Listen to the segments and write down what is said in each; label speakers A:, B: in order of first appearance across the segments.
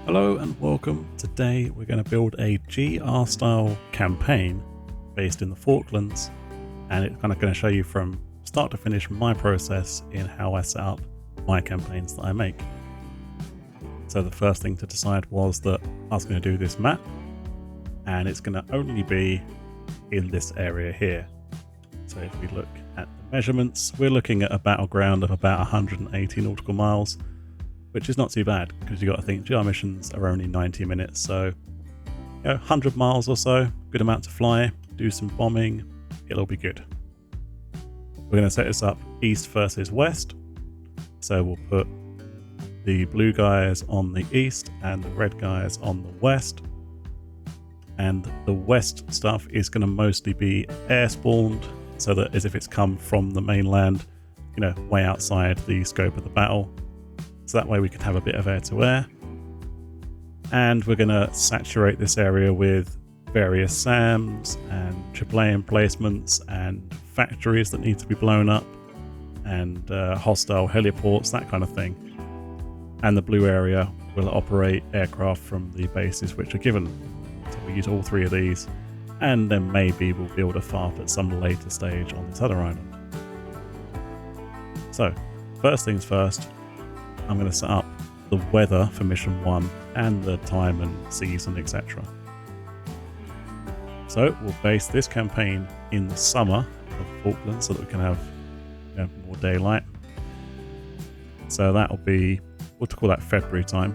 A: Hello and welcome. Today we're going to build a GR style campaign based in the Falklands, and it's kind of going to show you from start to finish my process in how I set up my campaigns that I make. So the first thing to decide was that I was going to do this map, and it's going to only be in this area here. So if we look at the measurements, we're looking at a battleground of about 180 nautical miles, which is not too bad because you've got to think GR missions are only 90 minutes, so 100 miles or so, good amount to fly, do some bombing, it'll be good. We're going to set this up east versus west, so we'll put the blue guys on the east and the red guys on the west, and the west stuff is going to mostly be air spawned, so that as if it's come from the mainland, way outside the scope of the battle. So that way we can have a bit of air-to-air. And we're going to saturate this area with various SAMs and AAA emplacements and factories that need to be blown up and hostile heliports, that kind of thing. And the blue area will operate aircraft from the bases which are given. So we use all three of these, and then maybe we'll build a FARP at some later stage on this other island. So, first things first, I'm going to set up the weather for mission 1 and the time and season, etc. So we'll base this campaign in the summer of Falklands so that we can have more daylight. So that'll be, we'll call that February time.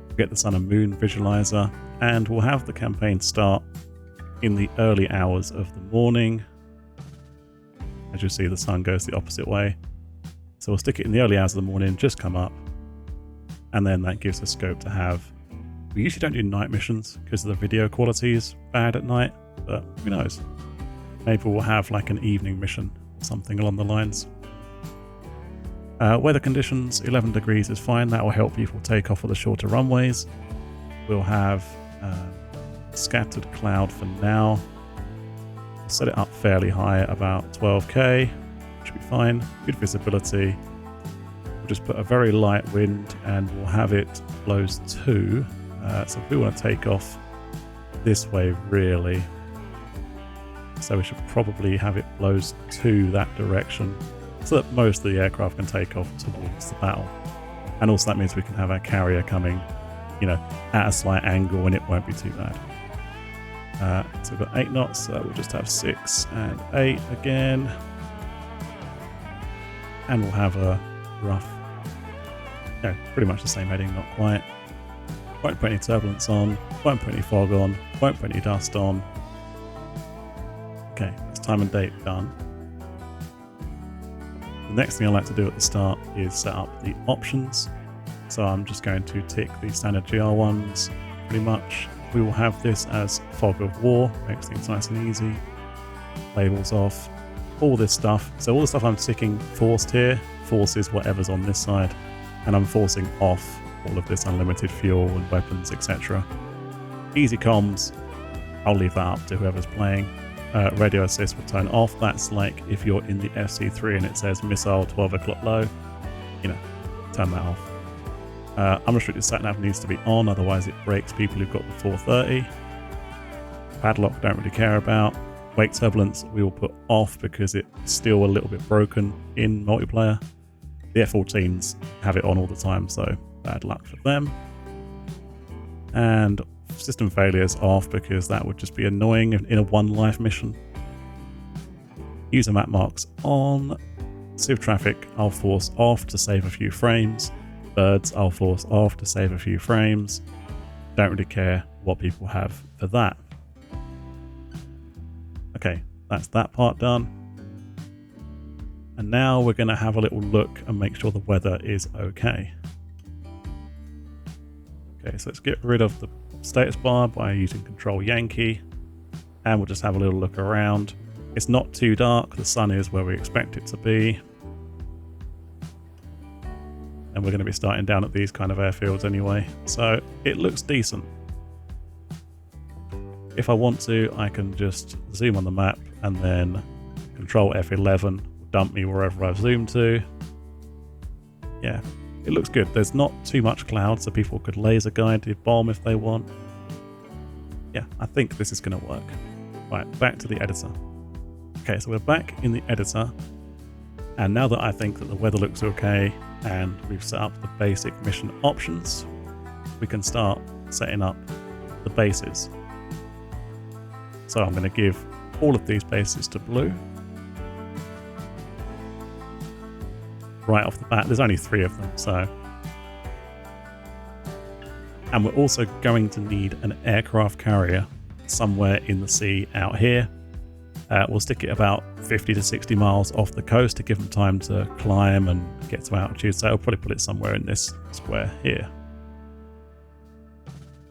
A: We'll get the sun and moon visualizer, and we'll have the campaign start in the early hours of the morning. As you see, the sun goes the opposite way. So we'll stick it in the early hours of the morning, just come up, and then that gives us scope to have... We usually don't do night missions because the video quality is bad at night, but who knows? Maybe we'll have like an evening mission or something along the lines. Weather conditions, 11 degrees is fine. That will help people take off of the shorter runways. We'll have scattered cloud for now. We'll set it up fairly high, about 12k. Should be fine. Good visibility. We'll just put a very light wind and we'll have it blows to. So if we want to take off this way, really, so we should probably have it blows to that direction so that most of the aircraft can take off towards the battle. And also that means we can have our carrier coming, at a slight angle and it won't be too bad. So we've got 8 knots, so we'll just have 6 and 8 again. And we'll have a rough, pretty much the same heading, not quite. Won't put any turbulence on, won't put any fog on, won't put any dust on. Okay, that's time and date done. The next thing I like to do at the start is set up the options. So I'm just going to tick the standard GR ones, pretty much. We will have this as fog of war, makes things nice and easy. Labels off. All this stuff. So all the stuff I'm ticking forced here, forces whatever's on this side, and I'm forcing off all of this unlimited fuel and weapons, etc. Easy comms, I'll leave that up to whoever's playing. Radio assist will turn off. That's like if you're in the FC3 and it says missile 12 o'clock low, turn that off. Unrestricted sat-nav needs to be on, otherwise it breaks people who've got the 430. Padlock don't really care about. Wake turbulence we will put off because it's still a little bit broken in multiplayer. The F-14s have it on all the time, so bad luck for them. And system failures off because that would just be annoying in a 1 life mission. User map marks on. Civ traffic I'll force off to save a few frames. Birds I'll force off to save a few frames. Don't really care what people have for that. Okay, that's that part done. And now we're going to have a little look and make sure the weather is okay. Okay, so let's get rid of the status bar by using Control Yankee. And we'll just have a little look around. It's not too dark, the sun is where we expect it to be. And we're going to be starting down at these kind of airfields anyway. So it looks decent. If I want to, I can just zoom on the map and then Control F11 will dump me wherever I've zoomed to. Yeah, it looks good. There's not too much cloud, so people could laser guide the bomb if they want. Yeah, I think this is going to work. Right, back to the editor. Okay, so we're back in the editor, and now that I think that the weather looks okay and we've set up the basic mission options, we can start setting up the bases. So I'm going to give all of these bases to blue. Right off the bat, there's only 3 of them, so. And we're also going to need an aircraft carrier somewhere in the sea out here. We'll stick it about 50 to 60 miles off the coast to give them time to climb and get to altitude. So I'll probably put it somewhere in this square here.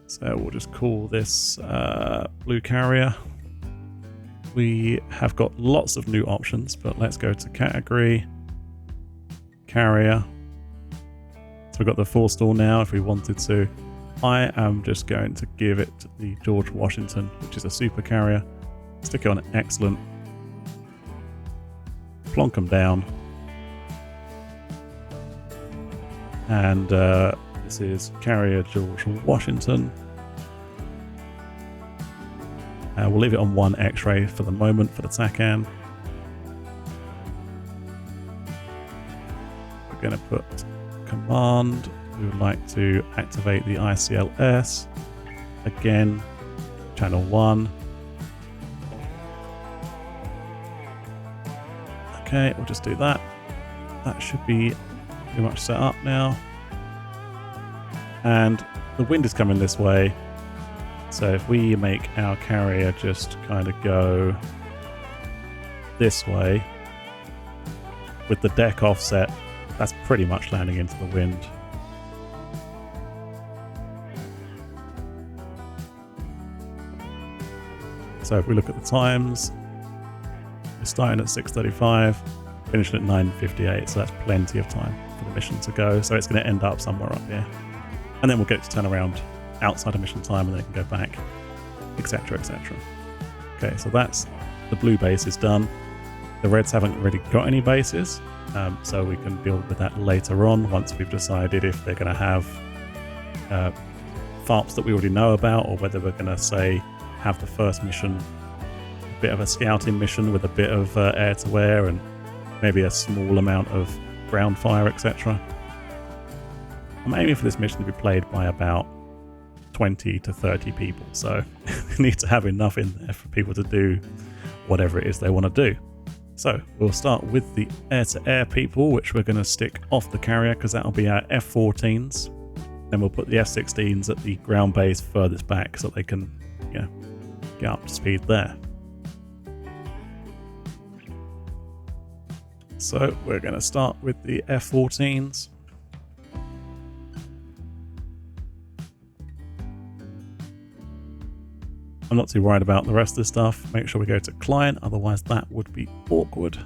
A: So we'll just call this blue carrier. We have got lots of new options, but let's go to category, carrier. So we've got the forestall now if we wanted to. I am just going to give it the George Washington, which is a super carrier. Stick it on excellent. Plonk them down. And this is carrier George Washington. We'll leave it on 1 X-ray for the moment for the TACAN. We're going to put command. We would like to activate the ICLS. Again, channel 1. Okay, we'll just do that. That should be pretty much set up now. And the wind is coming this way. So if we make our carrier just kind of go this way with the deck offset, that's pretty much landing into the wind. So if we look at the times, we're starting at 6:35, finishing at 9:58, so that's plenty of time for the mission to go. So it's going to end up somewhere up here. And then we'll get to turn around outside of mission time and then it can go back, etc, etc. Okay, so that's the blue base is done. The reds haven't really got any bases, so we can build with that later on once we've decided if they're going to have FARPs that we already know about, or whether we're going to say have the first mission a bit of a scouting mission with a bit of air-to-air and maybe a small amount of ground fire, etc. I'm aiming for this mission to be played by about 20 to 30 people, so we need to have enough in there for people to do whatever it is they want to do. So we'll start with the air-to-air people, which we're going to stick off the carrier because that'll be our F-14s. Then we'll put the F-16s at the ground base furthest back so they can, you know, get up to speed there. So we're going to start with the F-14s. I'm not too worried about the rest of the stuff. Make sure we go to client, otherwise that would be awkward.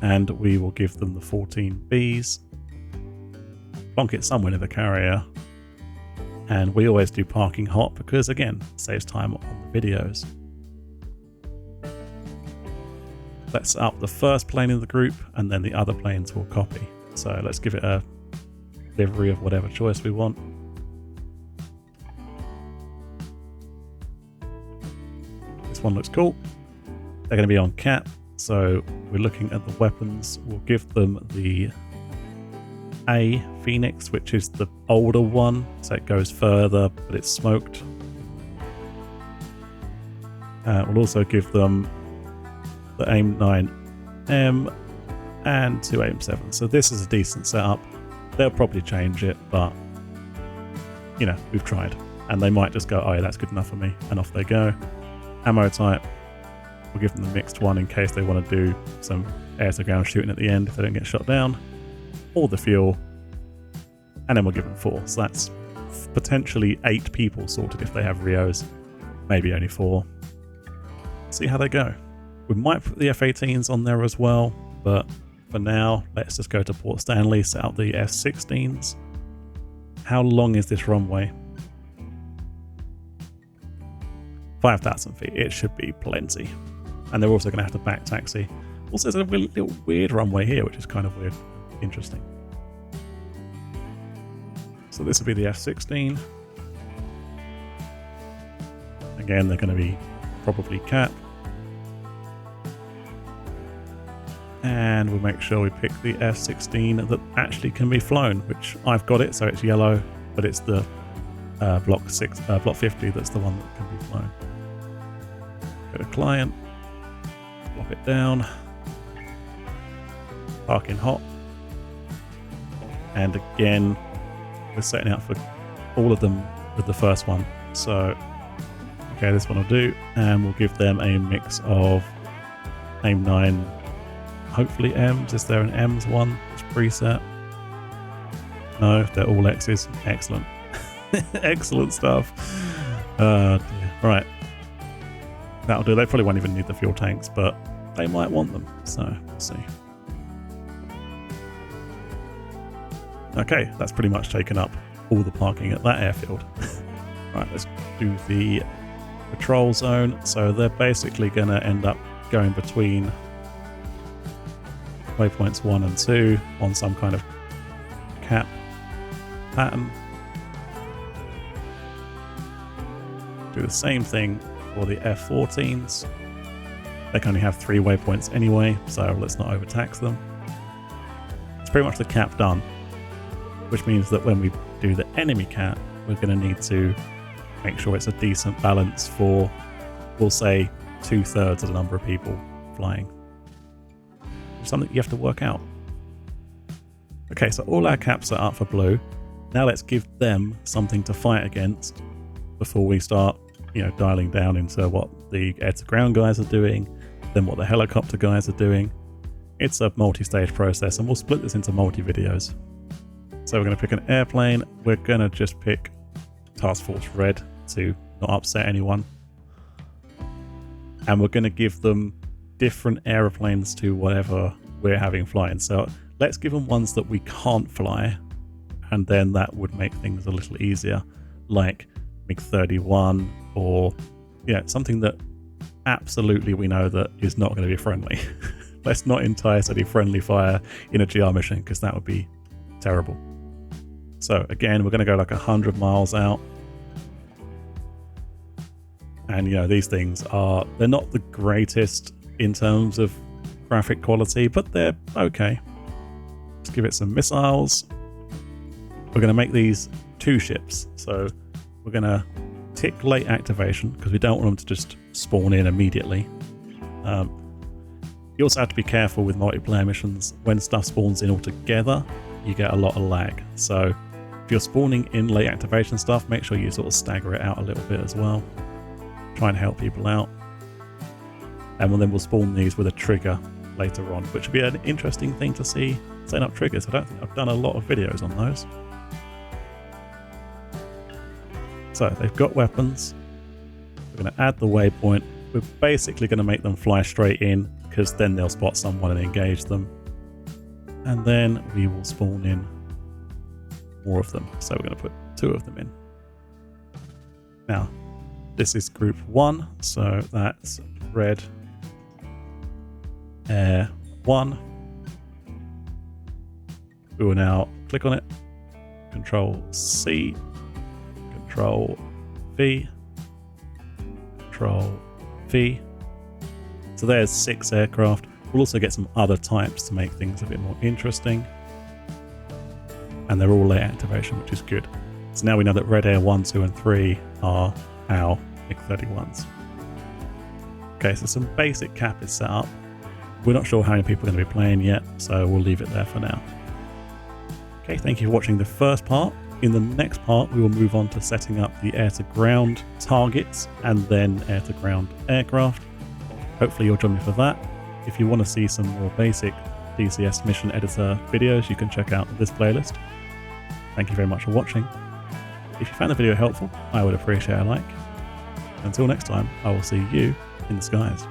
A: And we will give them the 14Bs. Plonk it somewhere in the carrier. And we always do parking hot because, again, it saves time on the videos. Let's set up the first plane in the group and then the other planes will copy. So let's give it a livery of whatever choice we want. One looks cool. They're going to be on cap, so we're looking at the weapons. We'll give them the A Phoenix, which is the older one, so it goes further, but it's smoked. We'll also give them the AIM 9M and 2 AIM 7. So this is a decent setup. They'll probably change it, but you know, we've tried, and they might just go, oh yeah, that's good enough for me, and off they go. Ammo type, we'll give them the mixed one in case they want to do some air-to-ground shooting at the end if they don't get shot down. All the fuel, and then we'll give them 4. So that's potentially 8 people sorted if they have Rios, maybe only 4. See how they go. We might put the F-18s on there as well, but for now, let's just go to Port Stanley, set up the F-16s. How long is this runway? 5,000 feet. It should be plenty. And they're also going to have to back taxi. Also, there's a little weird runway here, which is kind of weird. interesting. So this will be the F-16. Again, they're going to be probably cap. And we'll make sure we pick the F-16 that actually can be flown, which I've got it, so it's yellow, but it's the Block 50 that's the one that can be flown. Go to client, plop it down, park in hot, and again we're setting out for all of them with the first one. So okay, this one will do, and we'll give them a mix of AIM 9, hopefully M's. Is there an M's one? It's preset. No, they're all X's. Excellent. Excellent stuff. Right, that'll do. They probably won't even need the fuel tanks, but they might want them, so we'll see. Okay, that's pretty much taken up all the parking at that airfield. Right, let's do the patrol zone. So they're basically going to end up going between waypoints 1 and 2 on some kind of cap pattern. Do the same thing for the F-14s. They can only have 3 waypoints anyway, so let's not overtax them. It's pretty much the cap done, which means that when we do the enemy cap, we're going to need to make sure it's a decent balance for, we'll say, 2/3 of the number of people flying. It's something you have to work out. Okay, so all our caps are up for blue. Now let's give them something to fight against before we start, dialing down into what the air-to-ground guys are doing, then what the helicopter guys are doing. It's a multi-stage process, and we'll split this into multi-videos. So we're going to pick an airplane. We're going to just pick Task Force Red to not upset anyone. And we're going to give them different aeroplanes to whatever we're having flying. So let's give them ones that we can't fly, and then that would make things a little easier, like MiG-31 or something that absolutely we know that is not going to be friendly. Let's not entice any friendly fire in a GR mission, because that would be terrible. So again, we're going to go like 100 miles out. And these things they're not the greatest in terms of graphic quality, but they're okay. Let's give it some missiles. We're going to make these 2 ships. So we're going to tick late activation, because we don't want them to just spawn in immediately. You also have to be careful with multiplayer missions. When stuff spawns in all together, you get a lot of lag. So if you're spawning in late activation stuff, make sure you sort of stagger it out a little bit as well. Try and help people out. And then we'll spawn these with a trigger later on, which would be an interesting thing to see, setting up triggers. I don't think I've done a lot of videos on those. So they've got weapons. We're going to add the waypoint. We're basically going to make them fly straight in, because then they'll spot someone and engage them. And then we will spawn in more of them. So we're going to put 2 of them in. Now, this is group 1, so that's Red Air 1. We will now click on it, Control C, Control V, Control V. So there's 6 aircraft. We'll also get some other types to make things a bit more interesting. And they're all late activation, which is good. So now we know that Red Air 1, 2 and 3 are our MiG-31s. Okay, so some basic cap is set up. We're not sure how many people are going to be playing yet, so we'll leave it there for now. Okay, thank you for watching the first part. In the next part, we will move on to setting up the air-to-ground targets and then air-to-ground aircraft. Hopefully you'll join me for that. If you want to see some more basic DCS mission editor videos, you can check out this playlist. Thank you very much for watching. If you found the video helpful, I would appreciate a like. Until next time, I will see you in the skies.